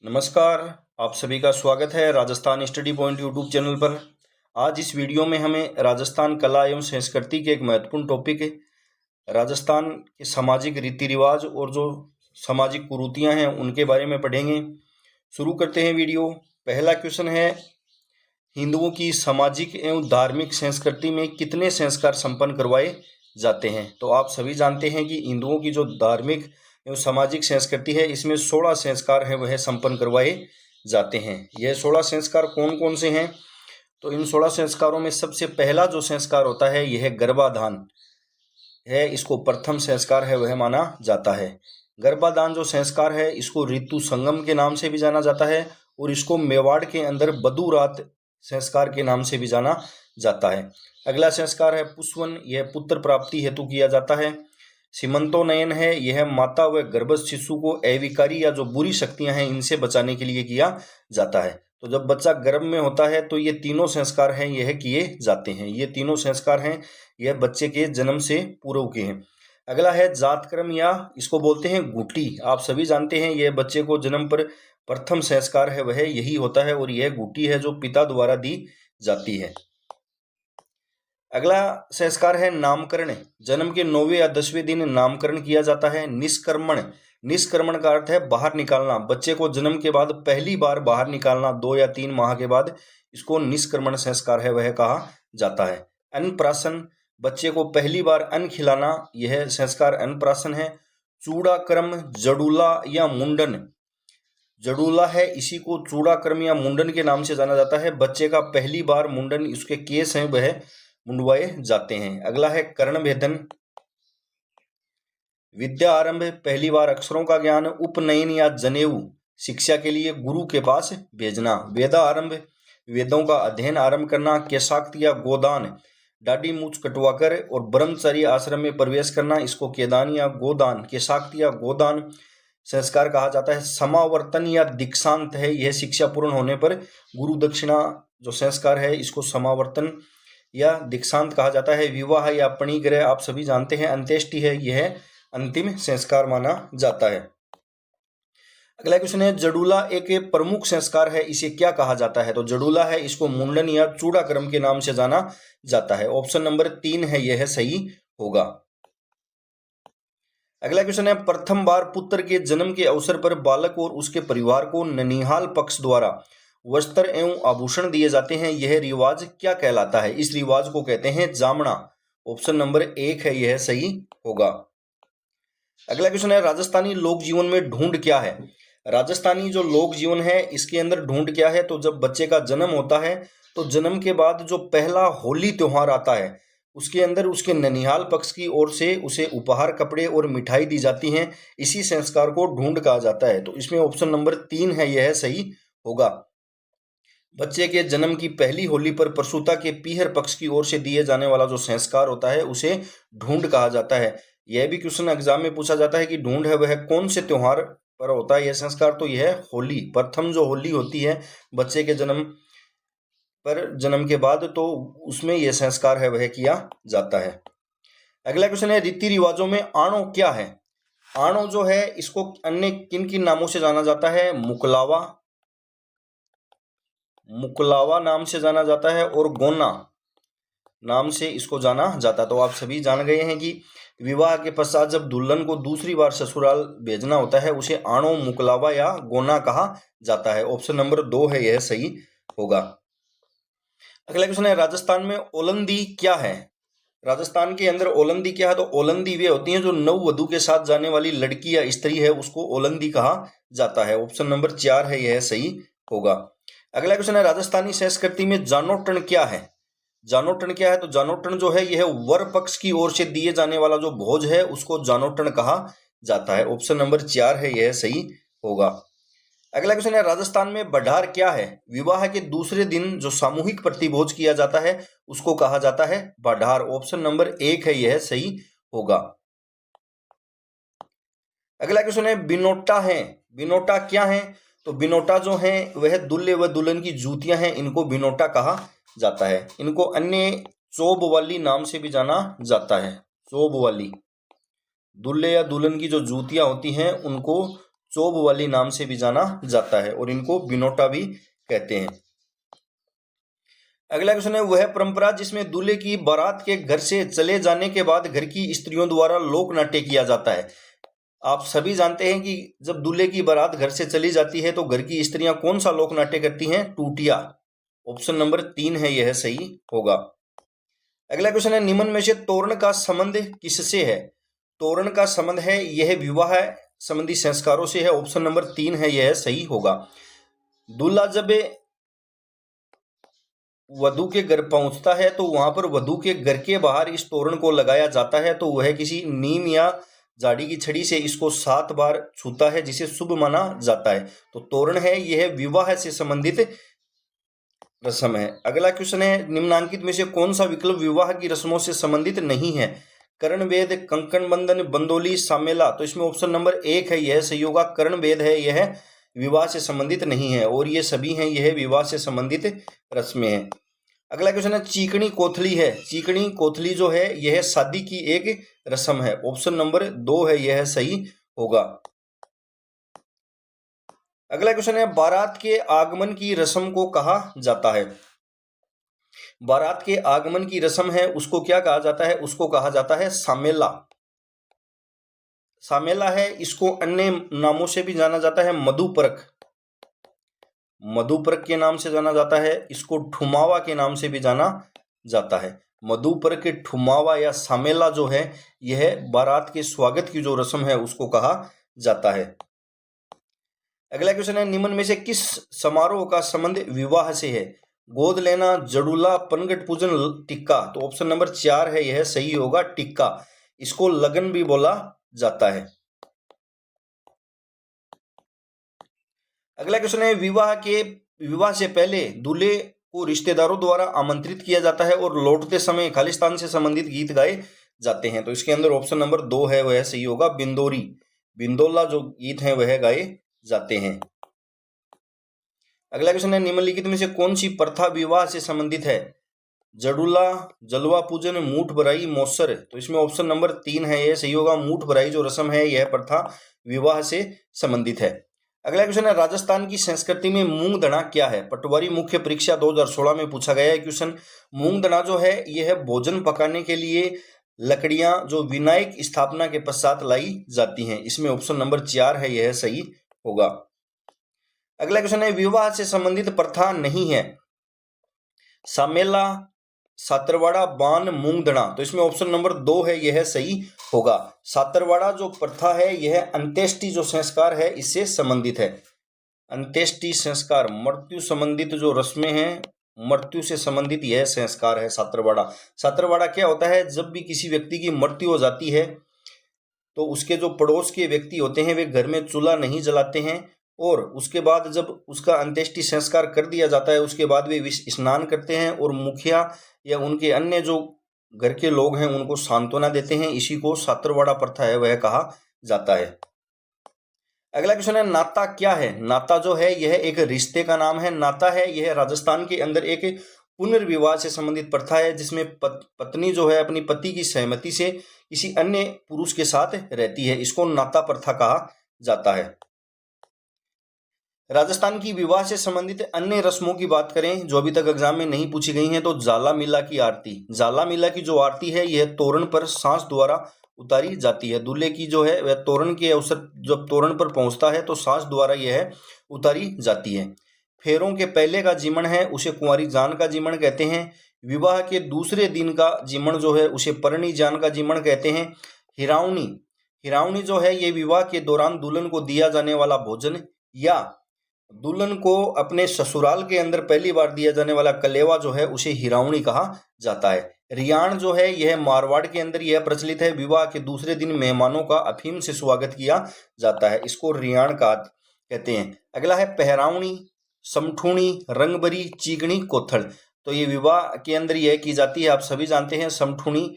नमस्कार। आप सभी का स्वागत है Rajasthan study point YouTube channel पर। आज इस वीडियो में हमें राजस्थान कला एवं संस्कृति के एक महत्वपूर्ण टॉपिक है राजस्थान के सामाजिक रीति रिवाज और जो सामाजिक कुरीतियां हैं उनके बारे में पढ़ेंगे। शुरू करते हैं वीडियो। पहला क्वेश्चन है, हिंदुओं की सामाजिक एवं धार्मिक संस्कृति में कितने संस्कार संपन्न करवाए जाते हैं? तो आप सभी जानते हैं कि हिंदुओं की जो धार्मिक एवं सामाजिक संस्कृति है इसमें 16 संस्कार है वह संपन्न करवाए जाते हैं। यह 16 संस्कार कौन कौन से हैं? तो इन 16 संस्कारों में सबसे पहला जो संस्कार होता है यह गर्भाधान है, इसको प्रथम संस्कार है वह माना जाता है। गर्भाधान जो संस्कार है इसको ऋतु संगम के नाम से भी जाना जाता है और इसको मेवाड़ के अंदर बधुरात संस्कार के नाम से भी जाना जाता है। अगला संस्कार है पुष्वन, यह पुत्र प्राप्ति हेतु किया जाता है। सीमंतोनयन है, यह माता व गर्भस्थ शिशु को अविकारी या जो बुरी शक्तियां हैं इनसे बचाने के लिए किया जाता है। तो जब बच्चा गर्भ में होता है तो ये तीनों संस्कार हैं यह किए जाते हैं। ये तीनों संस्कार हैं यह बच्चे के जन्म से पूर्व के हैं। अगला है जातकर्म या इसको बोलते हैं गुटी। आप सभी जानते हैं यह बच्चे को जन्म पर प्रथम संस्कार है वह यही होता है और यह गुटी है जो पिता द्वारा दी जाती है। अगला संस्कार है नामकरण। जन्म के 9वें या 10वें दिन नामकरण किया जाता है। निष्क्रमण, निष्क्रमण का अर्थ है बाहर निकालना। बच्चे को जन्म के बाद पहली बार बाहर निकालना 2 या 3 माह के बाद, इसको निष्क्रमण संस्कार है वह कहा जाता है। अन्नप्राशन, बच्चे को पहली बार अन्न खिलाना, यह संस्कार अन्नप्राशन है। चूड़ाक्रम, जड़ूला या मुंडन, जड़ूला है इसी को चूड़ाक्रम या मुंडन के नाम से जाना जाता है। बच्चे का पहली बार मुंडन, इसके केस हैं वह मुंडवाए जाते हैं। अगला है कर्ण भेदन, विद्या आरंभ, पहली बार अक्षरों का ज्ञान। उपनयन या जनेऊ, शिक्षा के लिए गुरु के पास भेजना। वेदा आरंभ, वेदों का अध्ययन आरंभ करना। केशाक्ति या गोदान, दाढ़ी मूछ कटवाकर और ब्रह्मचर्य आश्रम में प्रवेश करना, इसको केदान या गोदान, केशाक्ति या गोदान संस्कार कहा जाता है। समावर्तन या दीक्षांत है, यह शिक्षा पूर्ण होने पर गुरु दक्षिणा जो संस्कार है इसको समावर्तन या दीक्षांत कहा जाता है। विवाह या पणिग्रह आप सभी जानते हैं अंत्येष्टि है, यह अंतिम संस्कार माना जाता है। अगला क्वेश्चन है, जड़ूला एक प्रमुख संस्कार है, इसे क्या कहा जाता है? तो जड़ूला है इसको मुंडन या चूड़ाक्रम के नाम से जाना जाता है। ऑप्शन नंबर 3 है यह सही होगा। अगला क्वेश्चन है, प्रथम बार पुत्र के जन्म के अवसर पर बालक और उसके परिवार को ननिहाल पक्ष द्वारा वस्त्र एवं आभूषण दिए जाते हैं, यह रिवाज क्या कहलाता है? इस रिवाज को कहते हैं जामना। ऑप्शन नंबर 1 है यह सही होगा। अगला क्वेश्चन है, राजस्थानी लोक जीवन में ढूंढ क्या है? राजस्थानी जो लोक जीवन है इसके अंदर ढूंढ क्या है? तो जब बच्चे का जन्म होता है तो जन्म के बाद जो पहला होली त्योहार आता है उसके अंदर उसके ननिहाल पक्ष की ओर से उसे उपहार, कपड़े और मिठाई दी जाती हैं। इसी संस्कार को ढूंढ कहा जाता है। तो इसमें ऑप्शन नंबर 3 है यह सही होगा। बच्चे के जन्म की पहली होली पर प्रसूता के पीहर पक्ष की ओर से दिए जाने वाला जो संस्कार होता है उसे ढूंढ कहा जाता है। यह भी क्वेश्चन एग्जाम में पूछा जाता है कि ढूंढ है वह कौन से त्योहार पर होता है यह संस्कार? तो यह होली, प्रथम जो होली होती है बच्चे के जन्म पर, जन्म के बाद, तो उसमें यह संस्कार है वह किया जाता है। अगला क्वेश्चन है, रीति रिवाजों में आणो क्या है? आणो जो है इसको अन्य किन किन नामों से जाना जाता है? मुकलावा, मुकलावा नाम से जाना जाता है और गोना नाम से इसको जाना जाता है। तो आप सभी जान गए हैं कि विवाह के पश्चात जब दुल्हन को दूसरी बार ससुराल भेजना होता है उसे आणो, मुकलावा या गोना कहा जाता है। ऑप्शन नंबर 2 है यह सही होगा। अगला क्वेश्चन है, राजस्थान में ओलंदी क्या है? राजस्थान के अंदर ओलंदी क्या है? तो ओलंदी वे होती हैं जो नववधु के साथ जाने वाली लड़की या स्त्री है उसको ओलंदी कहा जाता है। ऑप्शन नंबर 4 है यह सही होगा। अगला क्वेश्चन है, राजस्थानी संस्कृति में जानोटन क्या है? जानोटन क्या है? तो जानोटन जो है यह वर पक्ष की ओर से दिए जाने वाला जो भोज है उसको जानोटन कहा जाता है। ऑप्शन नंबर 4 है यह सही होगा। अगला क्वेश्चन है, राजस्थान में बढ़ार क्या है? विवाह के दूसरे दिन जो सामूहिक प्रतिभोज किया जाता है उसको कहा जाता है बढ़ार। ऑप्शन नंबर 1 है यह सही होगा। अगला क्वेश्चन है, बिनोटा है, बिनोटा क्या है? तो बिनोटा जो है वह दुल्हे व दुल्हन की जूतियां हैं, इनको बिनोटा कहा जाता है। इनको अन्य चोब वाली नाम से भी जाना जाता है। चोब वाली, दुल्हे या दुल्हन की जो जूतियां होती हैं उनको चोब वाली नाम से भी जाना जाता है और इनको बिनोटा भी कहते हैं। अगला क्वेश्चन है, वह परंपरा जिसमें दूल्हे की बारात के घर से चले जाने के बाद घर की स्त्रियों द्वारा लोक नाट्य किया जाता है। आप सभी जानते हैं कि जब दूल्हे की बारात घर से चली जाती है तो घर की स्त्रियां कौन सा लोक नाट्य करती हैं? टूटिया। ऑप्शन नंबर 3 है, यह सही होगा। अगला क्वेश्चन है, निम्न में से तोरण का संबंध किससे है? तोरण का संबंध है यह विवाह संबंधी संस्कारों से है। ऑप्शन नंबर 3 है, यह सही होगा। दूल्हा जब वधु के घर पहुंचता है तो वहां पर वधु के घर के बाहर इस तोरण को लगाया जाता है, तो वह किसी नीम या झाड़ी की छड़ी से इसको 7 बार छूता है, जिसे शुभ माना जाता है। तो तोरण है यह विवाह से संबंधित रस्म है। अगला क्वेश्चन है, निम्नांकित में से कौन सा विकल्प विवाह की रस्मों से संबंधित नहीं है? कर्ण वेद, कंकण बंधन, बंदोली, सामेला। तो इसमें ऑप्शन नंबर 1 है, यह सही होगा। कर्ण वेद है यह विवाह से संबंधित नहीं है और ये सभी हैं यह विवाह से संबंधित रस्में हैं। अगला क्वेश्चन है, चीकणी कोथली है। चीकणी कोथली जो है यह शादी की एक रस्म है। ऑप्शन नंबर 2 है, यह सही होगा। अगला क्वेश्चन है, बारात के आगमन की रस्म को कहा जाता है? बारात के आगमन की रस्म है उसको क्या कहा जाता है? उसको कहा जाता है सामेला। सामेला है, इसको अन्य नामों से भी जाना जाता है। मधुपरक, मधुपरक के नाम से जाना जाता है। इसको ठुमावा के नाम से भी जाना जाता है। मधुपरक, ठुमावा या सामेला जो है यह बारात के स्वागत की जो रस्म है उसको कहा जाता है। अगला क्वेश्चन है, निम्न में से किस समारोह का संबंध विवाह से है? गोद लेना, जड़ूला, पनघट पूजन, टिक्का। तो ऑप्शन नंबर 4 है, यह सही होगा। टिक्का, इसको लगन भी बोला जाता है। अगला क्वेश्चन है, विवाह से पहले दूल्हे को रिश्तेदारों द्वारा आमंत्रित किया जाता है और लौटते समय खालिस्तान से संबंधित गीत गाए जाते हैं। तो इसके अंदर ऑप्शन नंबर 2 है, वह सही होगा। बिंदोरी, बिंदोला जो गीत हैं वह गाए जाते हैं। अगला क्वेश्चन है, निम्नलिखित में से कौन सी प्रथा विवाह से संबंधित है? जड़ूला, जलवा पूजन, मूठ भराई, मौसर। तो इसमें ऑप्शन नंबर 3 है, यह सही होगा। मूठ भराई जो रस्म है यह प्रथा विवाह से संबंधित है। अगला क्वेश्चन है, राजस्थान की संस्कृति में मूंग दड़ा क्या है? पटवारी मुख्य परीक्षा 2016 में पूछा गया है क्वेश्चन। मूंग दड़ा जो है यह भोजन पकाने के लिए लकड़ियां जो विनायक स्थापना के पश्चात लाई जाती हैं। इसमें ऑप्शन नंबर 4 है, यह सही होगा। अगला क्वेश्चन है, विवाह से संबंधित प्रथा नहीं है? सामेला, सातरवाड़ा, बान, मूंगदड़ा। तो इसमें ऑप्शन नंबर 2 है, यह सही होगा। सातरवाड़ा जो प्रथा है यह अंत्येष्टि जो संस्कार है इससे संबंधित है। अंत्येष्टि संस्कार, मृत्यु संबंधित जो रस्में हैं, मृत्यु से संबंधित यह संस्कार है सातरवाड़ा। सातरवाड़ा क्या होता है? जब भी किसी व्यक्ति की मृत्यु हो जाती है तो उसके जो पड़ोस के व्यक्ति होते हैं वे घर में चूल्हा नहीं जलाते हैं और उसके बाद जब उसका अंत्येष्टि संस्कार कर दिया जाता है उसके बाद वे स्नान करते हैं और मुखिया या उनके अन्य जो घर के लोग हैं उनको सांत्वना देते हैं। इसी को सातरवाड़ा प्रथा है वह कहा जाता है। अगला क्वेश्चन है, नाता क्या है? नाता जो है यह एक रिश्ते का नाम है। नाता है यह राजस्थान के अंदर एक पुनर्विवाह से संबंधित प्रथा है जिसमें पत्नी जो है अपनी पति की सहमति से किसी अन्य पुरुष के साथ रहती है। इसको नाता प्रथा कहा जाता है। राजस्थान की विवाह से संबंधित अन्य रस्मों की बात करें जो अभी तक एग्जाम में नहीं पूछी गई हैं तो जाला मिला की आरती। जाला मिला की जो आरती है यह तोरण पर सांस द्वारा उतारी जाती है। दूल्हे की जो है वह तोरण के अवसर जब तोरण पर पहुंचता है तो सांस द्वारा यह उतारी जाती है। फेरों के पहले का जीमन है उसे कुंवारी जान का जीमन कहते हैं। विवाह के दूसरे दिन का जीमन जो है उसे परणी जान का जीमन कहते हैं। हिरावनी, हिरावनी जो है ये विवाह के दौरान दुल्हन को दिया जाने वाला भोजन या दुल्हन को अपने ससुराल के अंदर पहली बार दिया जाने वाला कलेवा जो है उसे हिरावनी कहा जाता है। रियाण जो है यह मारवाड़ के अंदर यह प्रचलित है। विवाह के दूसरे दिन मेहमानों का अफीम से स्वागत किया जाता है, इसको रियाण का कहते हैं। अगला है पहरावनी, समठूणी, रंगबरी, चीकणी, कोथड़। तो ये विवाह के अंदर यह की जाती है, आप सभी जानते हैं। समठूणी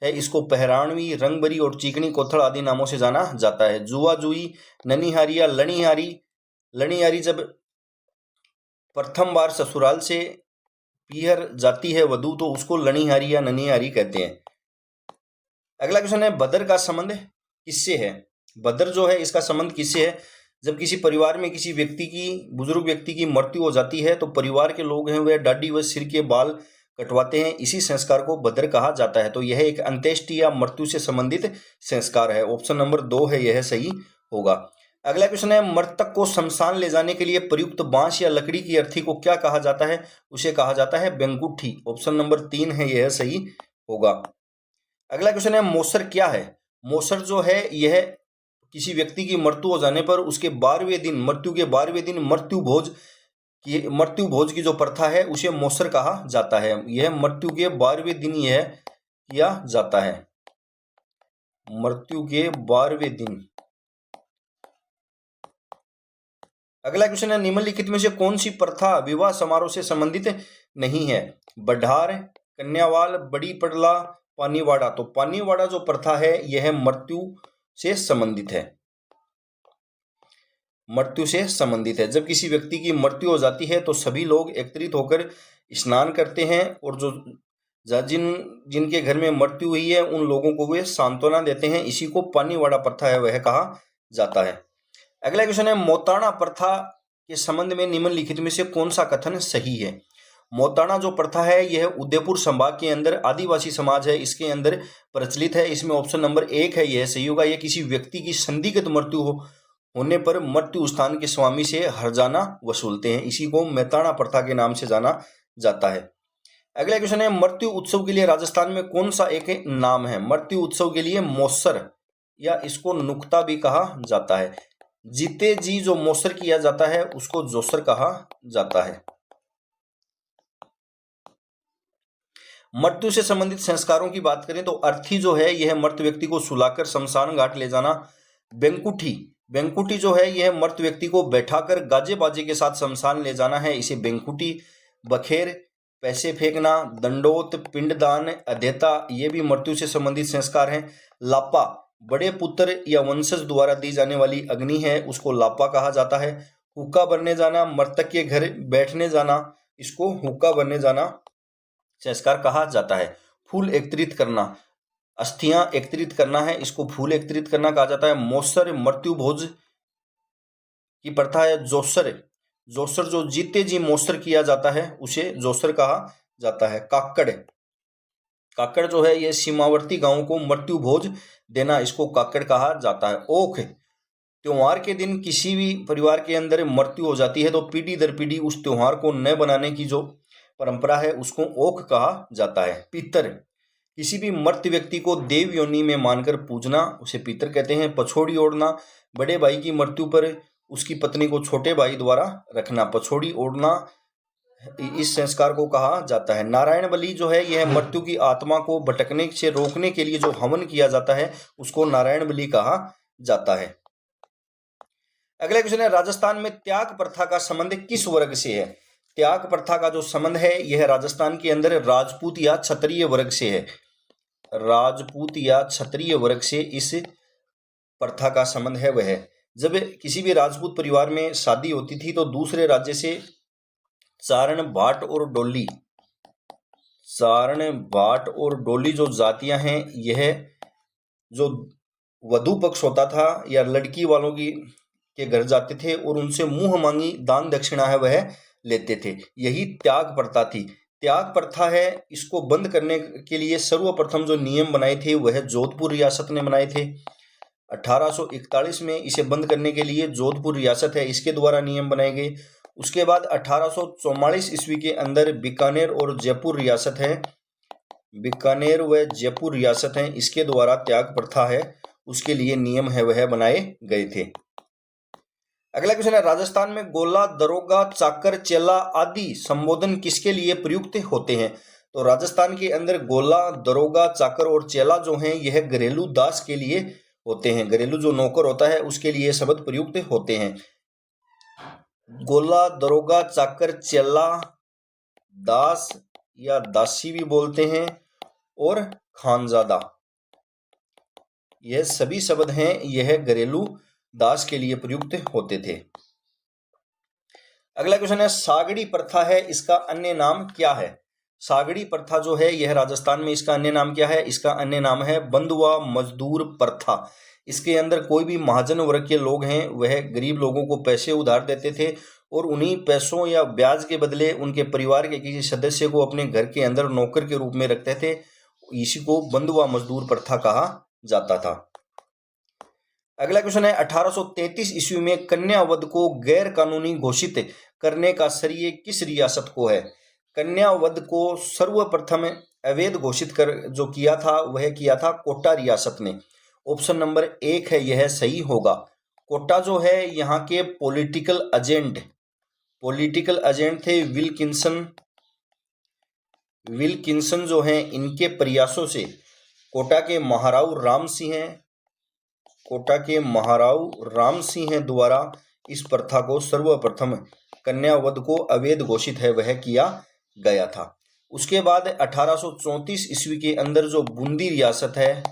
है, इसको पहरावनी, रंगबरी और चीकणी कोथड़ आदि नामों से जाना जाता है। जुआ जुई, ननिहारी या लणिहारी, लणिहारी जब प्रथम बार ससुराल से पीहर जाती है वधू तो उसको लणिहारी या ननिहारी कहते हैं। अगला क्वेश्चन है, भद्र का संबंध किससे है? भद्र जो है इसका संबंध किससे है? जब किसी परिवार में किसी व्यक्ति की, बुजुर्ग व्यक्ति की मृत्यु हो जाती है तो परिवार के लोग हैं वह दाढ़ी व सिर के बाल कटवाते हैं। इसी संस्कार को बद्र कहा जाता है। तो यह एक अंत्येष्टि या मृत्यु से संबंधित संस्कार है। ऑप्शन नंबर 2 है, यह सही होगा। अगला क्वेश्चन है, मृतक को शमशान ले जाने के लिए प्रयुक्त बांस या लकड़ी की अर्थी को क्या कहा जाता है? उसे कहा जाता है बेंकुठी। ऑप्शन नंबर 3 है, यह सही होगा। अगला क्वेश्चन है, मोसर क्या है? मोसर जो है यह किसी व्यक्ति की मृत्यु हो जाने पर उसके 12वें दिन, मृत्यु के 12वें दिन मृत्यु भोज की जो प्रथा है उसे मोसर कहा जाता है। यह मृत्यु के 12वें दिन यह किया जाता है। मृत्यु के 12वें दिन। अगला क्वेश्चन है, निम्नलिखित में से कौन सी प्रथा विवाह समारोह से संबंधित नहीं है? बढ़ार, कन्यावाल, बड़ी पड़ला, पानीवाड़ा। तो पानीवाड़ा जो प्रथा है यह मृत्यु से संबंधित है। मृत्यु से संबंधित है। जब किसी व्यक्ति की मृत्यु हो जाती है तो सभी लोग एकत्रित होकर स्नान करते हैं और जो जिनके घर में मृत्यु हुई है उन लोगों को वे सांत्वना देते हैं। इसी को पानीवाड़ा प्रथा है वह कहा जाता है। अगला क्वेश्चन है, मोताणा प्रथा के संबंध में निम्नलिखित में से कौन सा कथन सही है? मोताणा जो प्रथा है यह उदयपुर संभाग के अंदर आदिवासी समाज है इसके अंदर प्रचलित है। इसमें ऑप्शन नंबर 1 है, यह सही होगा। यह किसी व्यक्ति की संदिग्ध मृत्यु होने पर मृत्यु स्थान के स्वामी से हर्जाना वसूलते हैं। इसी को मेताणा प्रथा के नाम से जाना जाता है। अगला क्वेश्चन है, मृत्यु उत्सव के लिए राजस्थान में कौन सा एक नाम है? मृत्यु उत्सव के लिए मोसर या इसको नुक्ता भी कहा जाता है। जीते जी जो मोसर किया जाता है उसको जोसर कहा जाता है। मृत्यु से संबंधित संस्कारों की बात करें तो अर्थी जो है यह मृत व्यक्ति को सुलाकर शमशान घाट ले जाना। बेंकुटी जो है यह मृत व्यक्ति को बैठाकर गाजे बाजे के साथ शमशान ले जाना है, इसे बेंकुटी। बखेर, पैसे फेंकना, दंडोत, पिंडदान, अध्येता, ये भी मृत्यु से संबंधित संस्कार हैं। लापा, बड़े पुत्र या वंशज द्वारा दी जाने वाली अग्नि है उसको लापा कहा जाता है। हुक्का भरने जाना, मृतक के घर बैठने जाना, इसको हुक्का भरने जाना संस्कार कहा जाता है। फूल एकत्रित करना, अस्थियां एकत्रित करना है, इसको फूल एकत्रित करना कहा जाता है। मोसर मृत्यु भोज की प्रथा है। जोसर जो जीते जी मोसर किया जाता है उसे जोसर कहा जाता है। काकड़ जो है यह सीमावर्ती गांवों को मृत्यु भोज देना, इसको काकड़ कहा जाता है। ओख, त्योहार के दिन किसी भी परिवार के अंदर मृत्यु हो जाती है तो पीढ़ी दर पीढ़ी उस त्योहार को न बनाने की जो परंपरा है उसको ओख कहा जाता है। पितर, किसी भी मृत व्यक्ति को देव योनि में मानकर पूजना उसे पितर कहते हैं। पछोड़ी ओढ़ना, बड़े भाई की मृत्यु पर उसकी पत्नी को छोटे भाई द्वारा रखना, पछोड़ी ओढ़ना, इस संस्कार को कहा जाता है। नारायण बलि जो है यह मृत्यु की आत्मा को भटकने से रोकने के लिए जो हवन किया जाता है उसको नारायण बलि कहा जाता है। अगला क्वेश्चन है, राजस्थान में त्याग प्रथा का संबंध किस वर्ग से है? त्याग प्रथा का जो संबंध है यह राजस्थान के अंदर राजपूत या क्षत्रिय वर्ग से है। राजपूत या क्षत्रिय वर्ग से इस प्रथा का संबंध है। वह जब किसी भी राजपूत परिवार में शादी होती थी तो दूसरे राज्य से चारण, भाट और डोली जो जातियां हैं, यह जो वधू पक्ष होता था या लड़की वालों के घर जाते थे और उनसे मुंह मांगी दान दक्षिणा है वह लेते थे। यही त्याग प्रथा थी। त्याग प्रथा है, इसको बंद करने के लिए सर्वप्रथम जो नियम बनाए थे वह जोधपुर रियासत ने बनाए थे। 1841 में इसे बंद करने के लिए जोधपुर रियासत है इसके द्वारा नियम बनाए गए। उसके बाद 1844 ईस्वी के अंदर बीकानेर और जयपुर रियासत है, बीकानेर व जयपुर रियासत है, इसके द्वारा त्याग प्रथा है उसके लिए नियम है वह बनाए गए थे। अगला क्वेश्चन है, राजस्थान में गोला, दरोगा, चाकर, चेला आदि संबोधन किसके लिए प्रयुक्त होते हैं? तो राजस्थान के अंदर गोला, दरोगा, चाकर और चेला जो हैं यह घरेलू दास के लिए होते हैं। घरेलू जो नौकर होता है उसके लिए शब्द प्रयुक्त होते हैं। गोला, दरोगा, चाकर, चेला, दास या दासी भी बोलते हैं और खानजादा, यह सभी शब्द हैं यह घरेलू दास के लिए प्रयुक्त होते थे। अगला क्वेश्चन है, सागड़ी प्रथा है इसका अन्य नाम क्या है? सागड़ी प्रथा जो है यह राजस्थान में, इसका अन्य नाम क्या है? इसका अन्य नाम है बंधुआ मजदूर प्रथा। इसके अंदर कोई भी महाजन वर्ग के लोग हैं वह गरीब लोगों को पैसे उधार देते थे और उन्हीं पैसों या ब्याज के बदले उनके परिवार के किसी सदस्य को अपने घर के अंदर नौकर के रूप में रखते थे। इसी को बंधुआ मजदूर प्रथा कहा जाता था। अगला क्वेश्चन है 1833 ईस्वी में कन्या वध को गैर कानूनी घोषित करने का श्रेय किस रियासत को है? कन्या वध को सर्वप्रथम अवैध घोषित कर जो किया था वह किया था कोटा रियासत ने। ऑप्शन नंबर 1 है यह सही होगा। कोटा जो है यहाँ के पॉलिटिकल एजेंट थे विल्किंसन जो हैं, इनके प्रयासों से कोटा के महाराव राम सिंह द्वारा इस प्रथा को सर्वप्रथम कन्या वध को अवैध घोषित है वह किया गया था। उसके बाद 1834 ईस्वी के अंदर जो बूंदी रियासत है,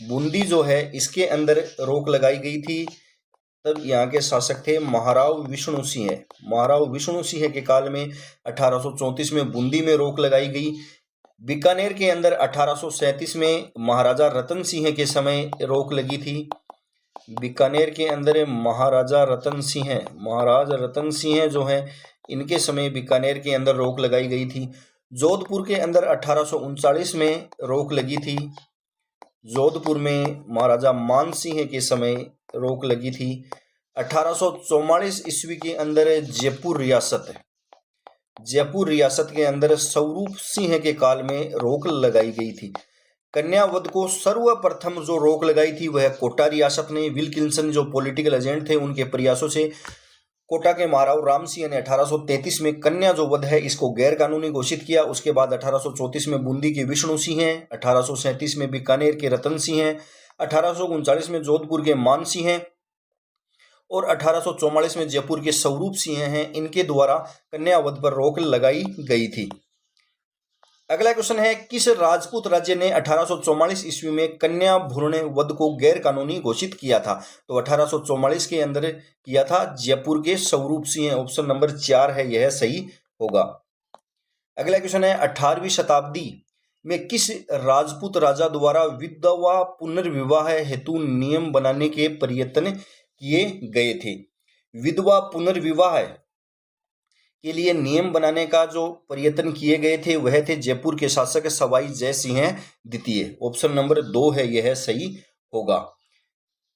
बूंदी जो है इसके अंदर रोक लगाई गई थी। तब यहाँ के शासक थे महाराव विष्णु सिंह के काल में 1834 में बूंदी में रोक लगाई गई। बीकानेर के अंदर 1837 में महाराजा रतन सिंह के समय रोक लगी थी। बीकानेर के अंदर महाराज रतन सिंह जो हैं, इनके समय बीकानेर के अंदर रोक लगाई गई थी। जोधपुर के अंदर 1839 में रोक लगी थी। जोधपुर में महाराजा मान सिंह के समय रोक लगी थी। 1844 ईस्वी के अंदर जयपुर रियासत के अंदर स्वरूप सिंह के काल में रोक लगाई गई थी। कन्या वध को सर्वप्रथम जो रोक लगाई थी वह कोटा रियासत ने। विल्किंसन जो पॉलिटिकल एजेंट थे उनके प्रयासों से कोटा के महाराव राम सिंह ने 1833 में कन्या जो वध है इसको गैर कानूनी घोषित किया। उसके बाद 1834 में बूंदी के विष्णु सिंह, 1837 में बीकानेर के रतन सिंह, 1839 में जोधपुर के मान सिंह और 1844 में जयपुर के स्वरूप सिंह हैं, इनके द्वारा कन्या वध पर रोक लगाई गई थी। अगला क्वेश्चन है किस राजपूत राज्य ने 1844 ईस्वी में कन्या भ्रूण वध को गैर कानूनी घोषित किया था? तो 1844 के अंदर किया था जयपुर के स्वरूप सिंह। ऑप्शन नंबर 4 है यह सही होगा। अगला क्वेश्चन है 18वीं शताब्दी में किस राजपूत राजा द्वारा विधवा पुनर्विवाह हेतु नियम बनाने के प्रयत्न किए गए थे? विधवा पुनर्विवाह के लिए नियम बनाने का जो प्रयत्न किए गए थे वह थे जयपुर के शासक सवाई जय सिंह द्वितीय। ऑप्शन नंबर 2 है यह सही होगा।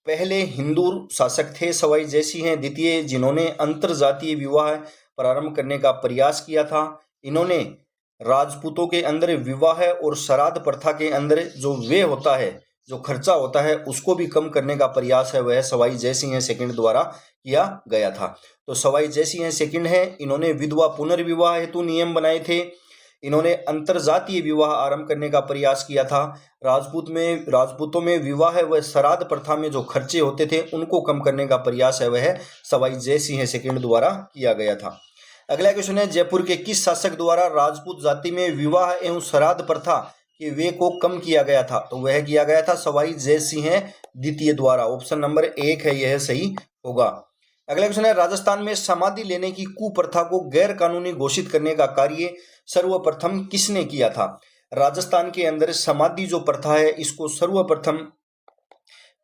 पहले हिंदू शासक थे सवाई जय सिंह द्वितीय, जिन्होंने अंतरजातीय विवाह प्रारंभ करने का प्रयास किया था। इन्होंने राजपूतों के अंदर विवाह और श्राद्ध प्रथा के अंदर जो व्यय होता है, जो खर्चा होता है, उसको भी कम करने का प्रयास है वह सवाई जय सिंह सेकंड द्वारा किया गया था। तो सवाई जय सिंह सेकंड है, इन्होंने विधवा पुनर्विवाह हेतु नियम बनाए थे। इन्होंने अंतरजातीय विवाह आरंभ करने का प्रयास किया था। राजपूतों में विवाह व श्राद्ध प्रथा में जो खर्चे होते थे उनको कम करने का प्रयास है वह सवाई जय सिंह सेकंड द्वारा किया गया था। अगला क्वेश्चन है जयपुर के किस शासक द्वारा राजपूत जाति में विवाह एवं श्राद्ध प्रथा के व्यय को कम किया गया था? तो वह किया गया था सवाई जय सिंह द्वितीय द्वारा। ऑप्शन नंबर 1 है यह सही होगा। अगला क्वेश्चन है राजस्थान में समाधि लेने की कुप्रथा को गैर कानूनी घोषित करने का कार्य सर्वप्रथम किसने किया था? राजस्थान के अंदर समाधि जो प्रथा है इसको सर्वप्रथम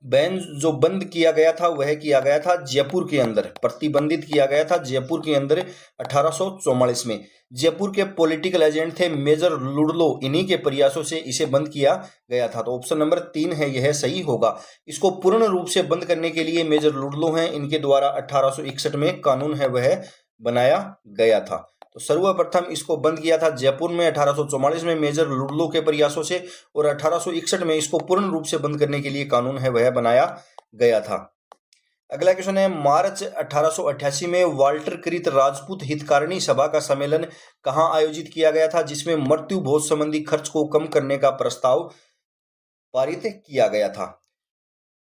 बंद किया गया था वह किया गया था जयपुर के अंदर, प्रतिबंधित किया गया था जयपुर के अंदर 1844 में। जयपुर के पॉलिटिकल एजेंट थे मेजर लुडलो, इन्हीं के प्रयासों से इसे बंद किया गया था। तो ऑप्शन नंबर 3 है यह सही होगा। इसको पूर्ण रूप से बंद करने के लिए मेजर लुडलो हैं, इनके द्वारा 1861 में कानून है वह बनाया गया था। तो सर्वप्रथम इसको बंद किया था जयपुर में 1844 में मेजर लुडलो के प्रयासों से, और 1861 में इसको पूर्ण रूप से बंद करने के लिए कानून है वह बनाया गया था। अगला क्वेश्चन है मार्च 1888 में वाल्टर कृत राजपूत हितकारिणी सभा का सम्मेलन कहां आयोजित किया गया था, जिसमें मृत्यु भोज संबंधी खर्च को कम करने का प्रस्ताव पारित किया गया था?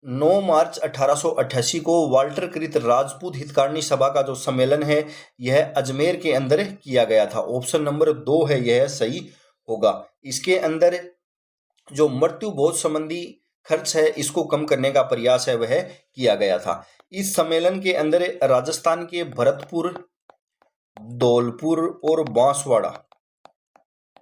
9 मार्च 1888 को वाल्टर कृत राजपूत हितकारिणी सभा का जो सम्मेलन है यह अजमेर के अंदर किया गया था। ऑप्शन नंबर 2 है यह सही होगा। इसके अंदर जो मृत्यु भोज संबंधी खर्च है इसको कम करने का प्रयास है वह किया गया था। इस सम्मेलन के अंदर राजस्थान के भरतपुर, धौलपुर और बांसवाड़ा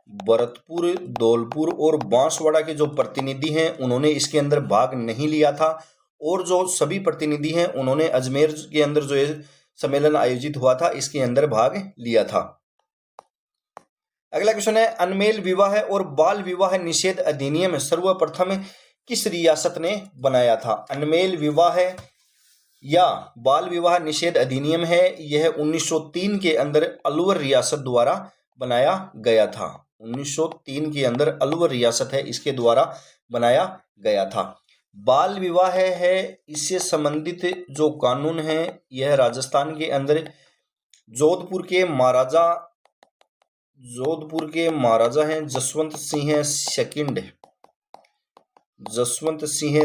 भरतपुर, धौलपुर और बांसवाड़ा के जो प्रतिनिधि हैं उन्होंने इसके अंदर भाग नहीं लिया था, और जो सभी प्रतिनिधि हैं उन्होंने अजमेर के अंदर जो ये सम्मेलन आयोजित हुआ था इसके अंदर भाग लिया था। अगला क्वेश्चन है, अनमेल विवाह और बाल विवाह निषेध अधिनियम सर्वप्रथम किस रियासत ने बनाया था? अनमेल विवाह या बाल विवाह निषेध अधिनियम है यह 1903 के अंदर अलवर रियासत द्वारा बनाया गया था। 1903 के अंदर अलवर रियासत है इसके द्वारा बनाया गया था। बाल विवाह है इससे संबंधित जो कानून है यह राजस्थान के अंदर जोधपुर के महाराजा हैं जसवंत सिंह सेकंड, जसवंत सिंह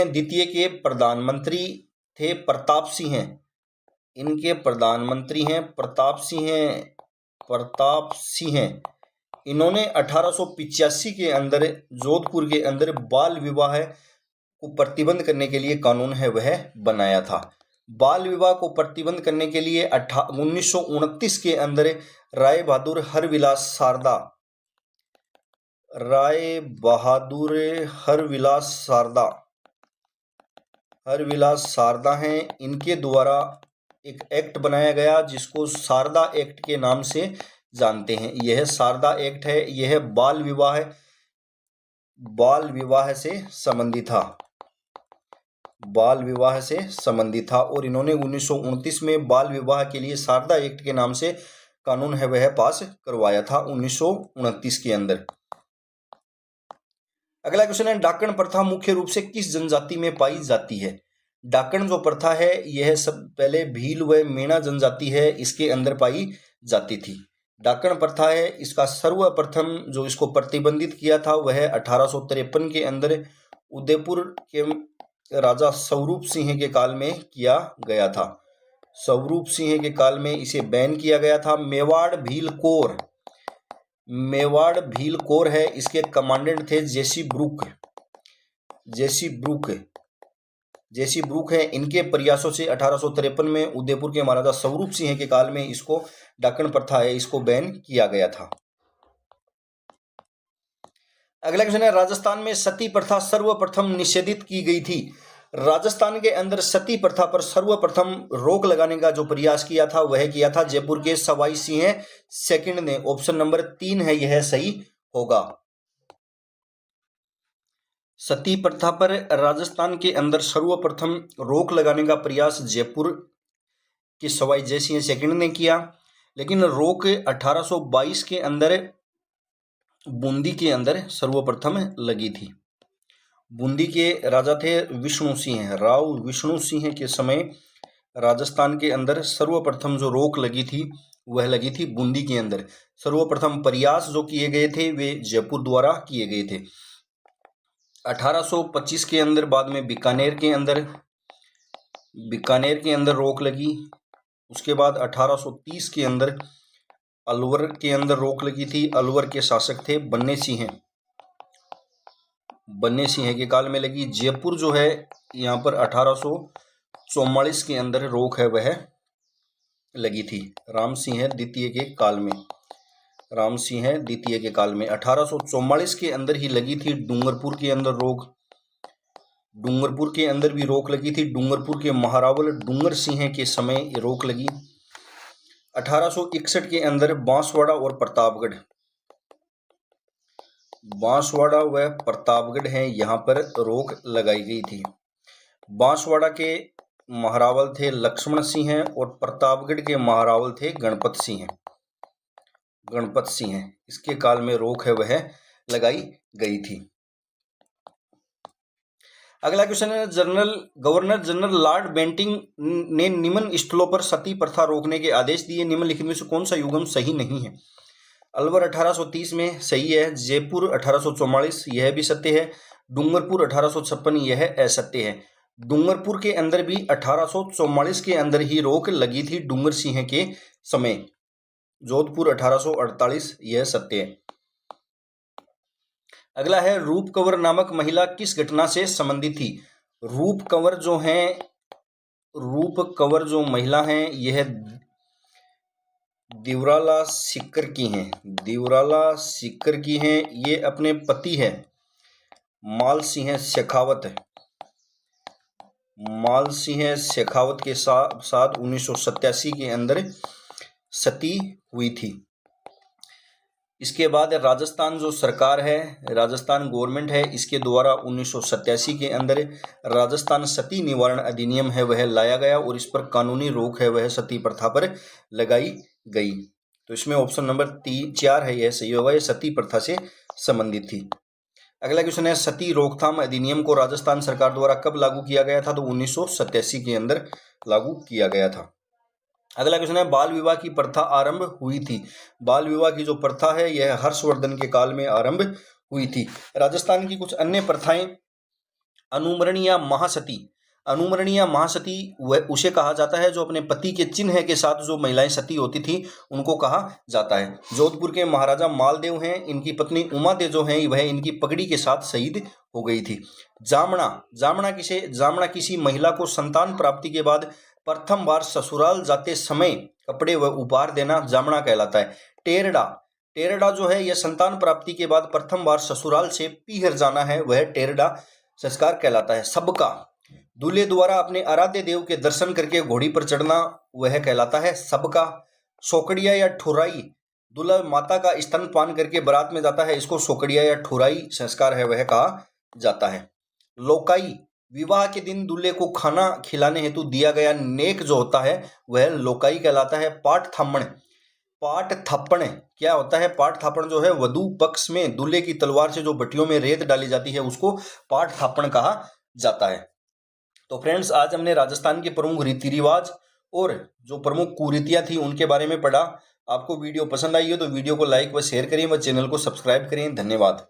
द्वितीय के प्रधानमंत्री थे प्रताप सिंह। इनके प्रधानमंत्री हैं प्रताप सिंह। इन्होंने 1885 के अंदर जोधपुर के अंदर बाल विवाह को प्रतिबंध करने के लिए कानून है वह बनाया था। बाल विवाह को प्रतिबंध करने के लिए 1929 के अंदर राय बहादुर हरविलास सारदा हैं, इनके द्वारा एक एक्ट बनाया गया जिसको सारदा एक्ट के नाम से जानते हैं। यह सारदा एक्ट है, यह बाल विवाह से संबंधित था और इन्होंने 1929 में बाल विवाह के लिए सारदा एक्ट के नाम से कानून है वह पास करवाया था 1929 के अंदर। अगला क्वेश्चन है, डाकण प्रथा मुख्य रूप से किस जनजाति में पाई जाती है? डाकण जो प्रथा है यह सब पहले भील व मेना जनजाति है इसके अंदर पाई जाती थी। डाकण प्रथा है इसका सर्वप्रथम जो इसको प्रतिबंधित किया था वह 1853 के अंदर उदयपुर के राजा स्वरूप सिंह के काल में किया गया था। स्वरूप सिंह के काल में इसे बैन किया गया था। मेवाड़ भील कोर है, इसके कमांडेंट थे जेसी ब्रूक है। इनके प्रयासों से 1853 में उदयपुर के महाराजा स्वरूप सिंह के काल में इसको डाकण प्रथा है इसको बैन किया गया था। अगला क्वेश्चन है, राजस्थान में सती प्रथा सर्वप्रथम निषेधित की गई थी। राजस्थान के अंदर सती प्रथा पर सर्वप्रथम रोक लगाने का जो प्रयास किया था वह किया था जयपुर के सवाई सिंह सेकंड ने। ऑप्शन नंबर 3 है यह सही होगा। सती प्रथा पर राजस्थान के अंदर सर्वप्रथम रोक लगाने का प्रयास जयपुर के सवाई जय सिंह सेकंड ने किया, लेकिन रोक 1822 के अंदर बूंदी के अंदर सर्वप्रथम लगी थी। बूंदी के राजा थे राव विष्णु सिंह के समय राजस्थान के अंदर सर्वप्रथम जो रोक लगी थी वह लगी थी बूंदी के अंदर। सर्वप्रथम प्रयास जो किए गए थे वे जयपुर द्वारा किए गए थे। 1825 के अंदर बाद में बीकानेर के अंदर रोक लगी। उसके बाद 1830 के अंदर अलवर के अंदर रोक लगी थी। अलवर के शासक थे बन्ने सिंह के काल में लगी। जयपुर जो है यहाँ पर 1844 के अंदर रोक है वह लगी थी राम सिंह द्वितीय के काल में। 1844 के अंदर ही लगी थी। डूंगरपुर के अंदर भी रोक लगी थी। डूंगरपुर के महारावल डूंगर सिंह के समय रोक लगी। 1861 के अंदर बांसवाड़ा व प्रतापगढ़ हैं यहाँ पर रोक लगाई गई थी। बांसवाड़ा के महारावल थे लक्ष्मण सिंह और प्रतापगढ़ के महारावल थे गणपत सिंह। इसके काल में रोक है वह लगाई गई थी। अगला क्वेश्चन है, गवर्नर जनरल लॉर्ड बेंटिंक ने निम्न स्थलों पर सती प्रथा रोकने के आदेश दिए। निम्नलिखित में से कौन सा युग्म सही नहीं है? अलवर 1830 में सही है। जयपुर 1844 यह भी सत्य है। डूंगरपुर 1856 यह असत्य है। डूंगरपुर के अंदर भी 1844 के अंदर ही रोक लगी थी डूंगर सिंह के समय। जोधपुर 1848 यह सत्य है। अगला है, रूप कंवर नामक महिला किस घटना से संबंधित थी? रूप कंवर जो महिला हैं यह दिवराला सिक्कर की हैं, दिवराला सिक्कर की हैं। ये अपने पति है माल सिंह शेखावत, माल सिंह शेखावत के साथ 1987 के अंदर सती हुई थी। इसके बाद राजस्थान जो सरकार है, राजस्थान गवर्नमेंट है, इसके द्वारा 1987 के अंदर राजस्थान सती निवारण अधिनियम है वह लाया गया और इस पर कानूनी रोक है वह सती प्रथा पर लगाई गई। तो इसमें ऑप्शन नंबर 4 है, यह सही होगा, यह सती प्रथा से संबंधित थी। अगला क्वेश्चन है, सती रोकथाम अधिनियम को राजस्थान सरकार द्वारा कब लागू किया गया था? तो 1987 के अंदर लागू किया गया था। अगला क्वेश्चन है, बाल विवाह की प्रथा आरंभ हुई थी। बाल विवाह की जो प्रथा है यह हर्षवर्धन के काल में आरंभ हुई थी। राजस्थान की कुछ अन्य प्रथाएं, अनुमरणीय महासती, अनुमरणीय महासती वह उसे कहा जाता है जो अपने पति के चिन्ह के साथ जो महिलाएं सती होती थी उनको कहा जाता है। जोधपुर के महाराजा मालदेव हैं, इनकी पत्नी उमादेव जो हैं वह इनकी पगड़ी के साथ शहीद हो गई थी। जामना, जामना किसी महिला को संतान प्राप्ति के बाद प्रथम बार ससुराल जाते समय कपड़े व उपहार देना जामना कहलाता है। टेरडा, टेरडा जो है यह संतान प्राप्ति के बाद प्रथम बार ससुराल से पीहर जाना है वह टेरडा संस्कार कहलाता है। सबका, दूल्हे द्वारा अपने आराध्य देव के दर्शन करके घोड़ी पर चढ़ना वह कहलाता है सबका। सोकड़िया या ठुराई, दूल्हा माता का स्तनपान करके बारात में जाता है, इसको सोकड़िया या ठुराई संस्कार है वह कहा जाता है। लोकाई, विवाह के दिन दूल्हे को खाना खिलाने हेतु दिया गया नेक जो होता है वह लोकाई कहलाता है। पाठ थापण, पाठ थापण क्या होता है? पाठ थापण जो है वधू पक्ष में दूल्हे की तलवार से जो भट्टियों में रेत डाली जाती है उसको पाठ थापण कहा जाता है। तो फ्रेंड्स, आज हमने राजस्थान के प्रमुख रीति रिवाज और जो प्रमुख कुरीतियां थी उनके बारे में पढ़ा। आपको वीडियो पसंद आई हो तो वीडियो को लाइक व शेयर करें व चैनल को सब्सक्राइब करें। धन्यवाद।